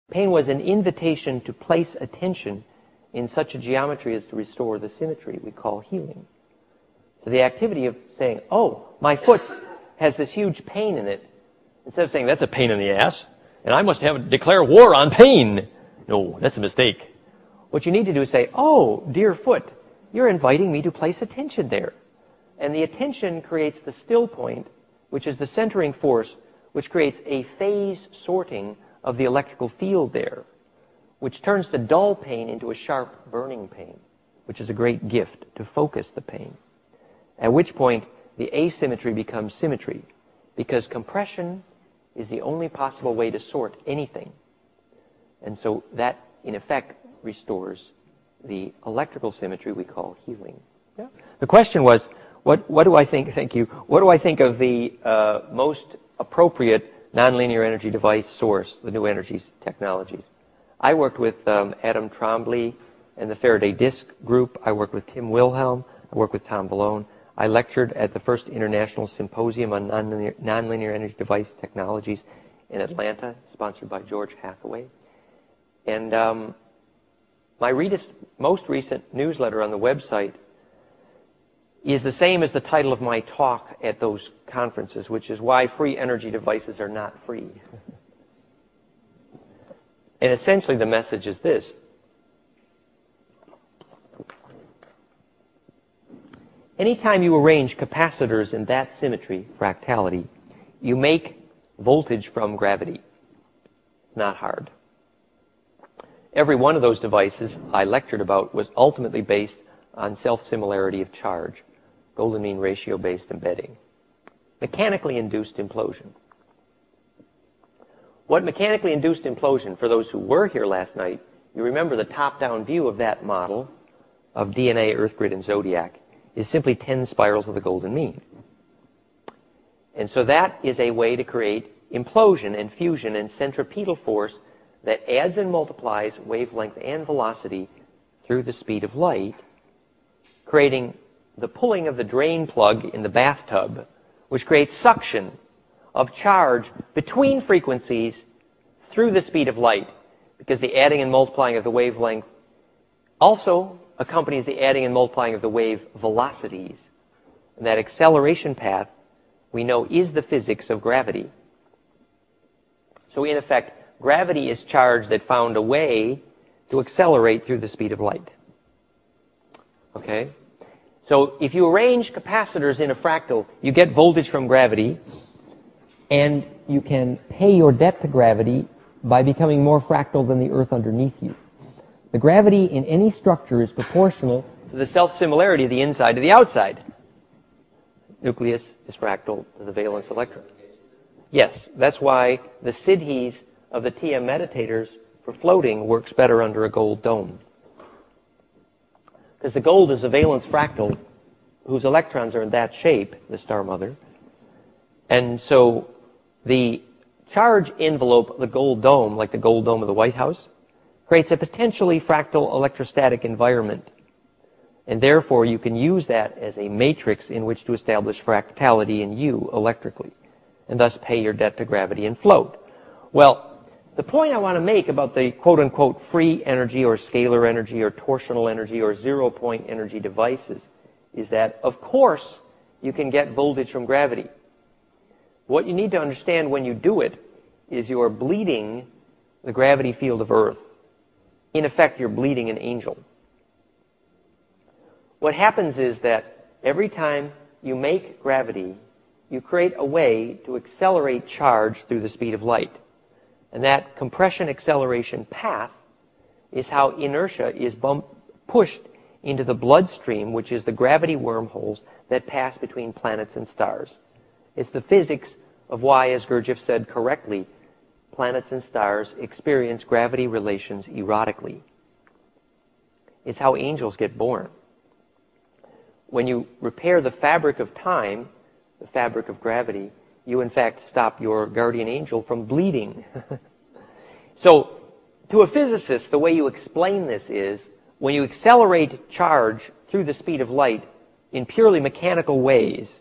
Pain was an invitation to place attention in such a geometry as to restore the symmetry we call healing. So the activity of saying, oh, my foot has this huge pain in it, instead of saying, that's a pain in the ass, and I must declare war on pain. No, that's a mistake. What you need to do is say, oh, dear foot, you're inviting me to place attention there. And the attention creates the still point, which is the centering force, which creates a phase sorting of the electrical field there, which turns the dull pain into a sharp burning pain, which is a great gift to focus the pain. At which point, the asymmetry becomes symmetry, because compression is the only possible way to sort anything. And so that, in effect, restores the electrical symmetry we call healing. Yeah. The question was, what do I think, thank you, what do I think of the most appropriate nonlinear energy device source, the new energies technologies? I worked with Adam Trombley and the Faraday Disk Group. I worked with Tim Wilhelm. I worked with Tom Balone. I lectured at the first International Symposium on Nonlinear Energy Device Technologies in Atlanta, sponsored by George Hathaway. And my most recent newsletter on the website is the same as the title of my talk at those conferences, which is Why Free Energy Devices Are Not Free. And essentially the message is this. Anytime you arrange capacitors in that symmetry, fractality, you make voltage from gravity. It's not hard. Every one of those devices I lectured about was ultimately based on self-similarity of charge, golden mean ratio-based embedding. Mechanically induced implosion. What mechanically induced implosion, for those who were here last night, you remember the top-down view of that model of DNA, Earth grid, and zodiac is simply 10 spirals of the golden mean. And so that is a way to create implosion and fusion and centripetal force that adds and multiplies wavelength and velocity through the speed of light, creating the pulling of the drain plug in the bathtub, which creates suction of charge between frequencies through the speed of light, because the adding and multiplying of the wavelength also accompanies the adding and multiplying of the wave velocities. And that acceleration path, we know, is the physics of gravity. So in effect, gravity is charge that found a way to accelerate through the speed of light. Okay? So if you arrange capacitors in a fractal, you get voltage from gravity, and you can pay your debt to gravity by becoming more fractal than the Earth underneath you. The gravity in any structure is proportional to the self-similarity of the inside to the outside. Nucleus is fractal to the valence electron. Yes, that's why the Siddhis of the TM meditators for floating works better under a gold dome. Because the gold is a valence fractal whose electrons are in that shape, the star mother. And so the charge envelope of the gold dome, like the gold dome of the White House, creates a potentially fractal electrostatic environment. And therefore, you can use that as a matrix in which to establish fractality in you electrically, and thus pay your debt to gravity and float. Well, the point I want to make about the quote-unquote free energy or scalar energy or torsional energy or zero-point energy devices is that, of course, you can get voltage from gravity. What you need to understand when you do it is you are bleeding the gravity field of Earth. In effect, you're bleeding an angel. What happens is that every time you make gravity, you create a way to accelerate charge through the speed of light. And that compression acceleration path is how inertia is pushed into the bloodstream, which is the gravity wormholes that pass between planets and stars. It's the physics of why, as Gurdjieff said correctly, planets and stars experience gravity relations erotically. It's how angels get born. When you repair the fabric of time, the fabric of gravity, you in fact stop your guardian angel from bleeding. So, to a physicist, the way you explain this is, when you accelerate charge through the speed of light in purely mechanical ways,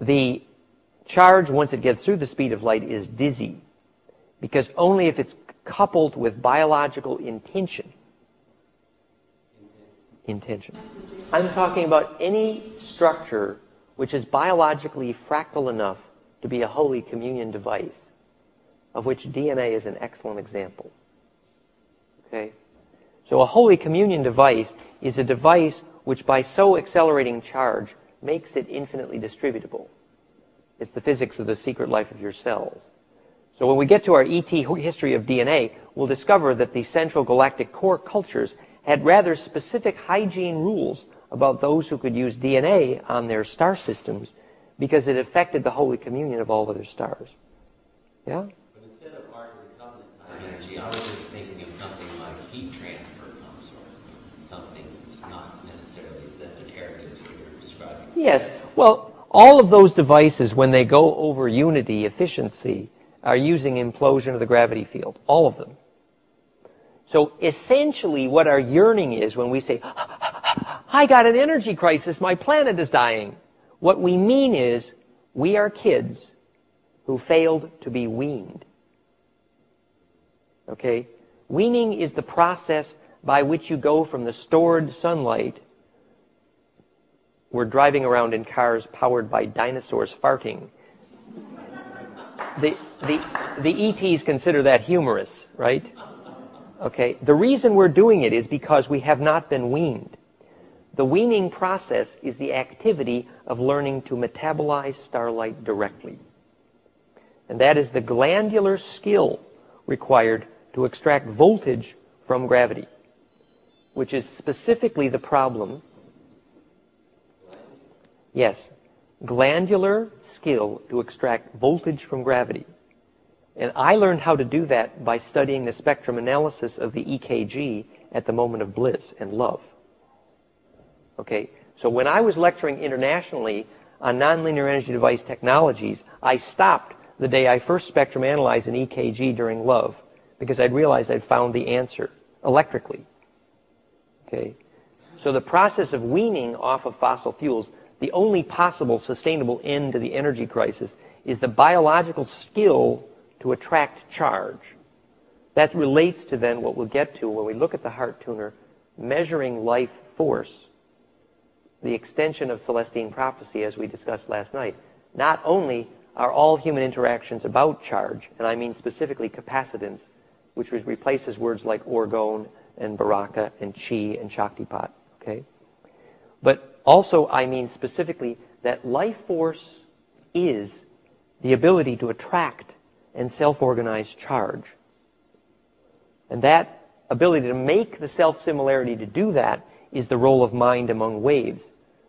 the charge, once it gets through the speed of light, is dizzy. because only if it's coupled with biological intention. I'm talking about any structure which is biologically fractal enough to be a Holy Communion device, of which DNA is an excellent example. Okay? So a Holy Communion device is a device which, by so accelerating charge, makes it infinitely distributable. It's the physics of the secret life of your cells. So when we get to our ET history of DNA, we'll discover that the central galactic core cultures had rather specific hygiene rules about those who could use DNA on their star systems because it affected the Holy Communion of all other stars. Yeah? But instead of Ark of the Covenant type energy, I was just thinking of something like heat transfer pumps or something that's not necessarily as esoteric as what you're describing. Yes. Well, all of those devices, when they go over unity efficiency, are using implosion of the gravity field. All of them. So essentially what our yearning is when we say, I got an energy crisis, my planet is dying. What we mean is we are kids who failed to be weaned. Okay? Weaning is the process by which you go from the stored sunlight. We're driving around in cars powered by dinosaurs farting. The ETs consider that humorous, right? Okay, the reason we're doing it is because we have not been weaned. The weaning process is the activity of learning to metabolize starlight directly. And that is the glandular skill required to extract voltage from gravity, which is specifically the problem. Yes, glandular skill to extract voltage from gravity. And I learned how to do that by studying the spectrum analysis of the EKG at the moment of bliss and love. Okay, so when I was lecturing internationally on nonlinear energy device technologies, I stopped the day I first spectrum analyzed an EKG during love because I'd realized I'd found the answer electrically. Okay, so the process of weaning off of fossil fuels, the only possible sustainable end to the energy crisis is the biological skill to attract charge. That relates to then what we'll get to when we look at the heart tuner, measuring life force, the extension of Celestine prophecy as we discussed last night. Not only are all human interactions about charge, and I mean specifically capacitance, which replaces words like orgone and baraka and chi and shaktipat, okay? But also I mean specifically that life force is the ability to attract and self-organize charge. And that ability to make the self-similarity to do that is the role of mind among waves,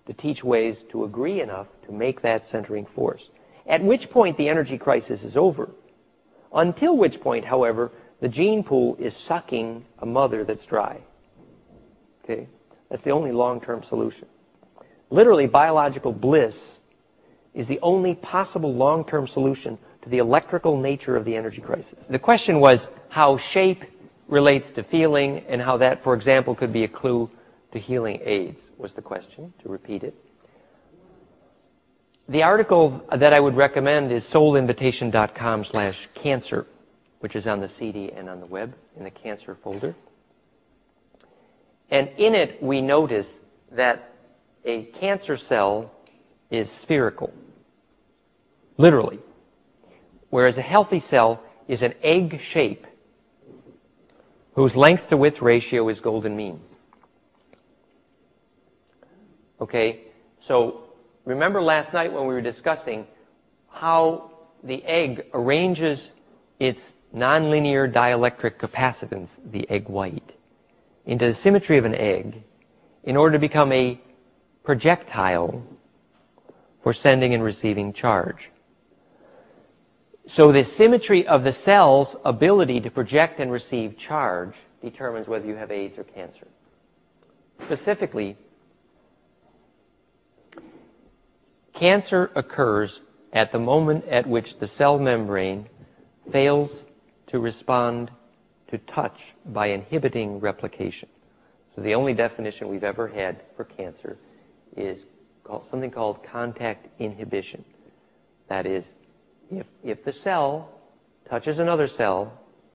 to teach waves to agree enough to make that centering force. At which point the energy crisis is over. Until which point, however, the gene pool is sucking a mother that's dry. Okay? That's the only long-term solution. Literally, biological bliss is the only possible long-term solution to the electrical nature of the energy crisis. The question was how shape relates to feeling and how that, for example, could be a clue to healing AIDS, was the question, to repeat it. The article that I would recommend is soulinvitation.com/cancer, which is on the CD and on the web in the cancer folder. And in it, we notice that a cancer cell is spherical, literally, whereas a healthy cell is an egg shape whose length to width ratio is golden mean. Okay, so remember last night when we were discussing how the egg arranges its nonlinear dielectric capacitance, the egg white, into the symmetry of an egg in order to become a projectile for sending and receiving charge. So the symmetry of the cell's ability to project and receive charge determines whether you have AIDS or cancer. Specifically, cancer occurs at the moment at which the cell membrane fails to respond to touch by inhibiting replication. So the only definition we've ever had for cancer is something called contact inhibition. That is, if the cell touches another cell,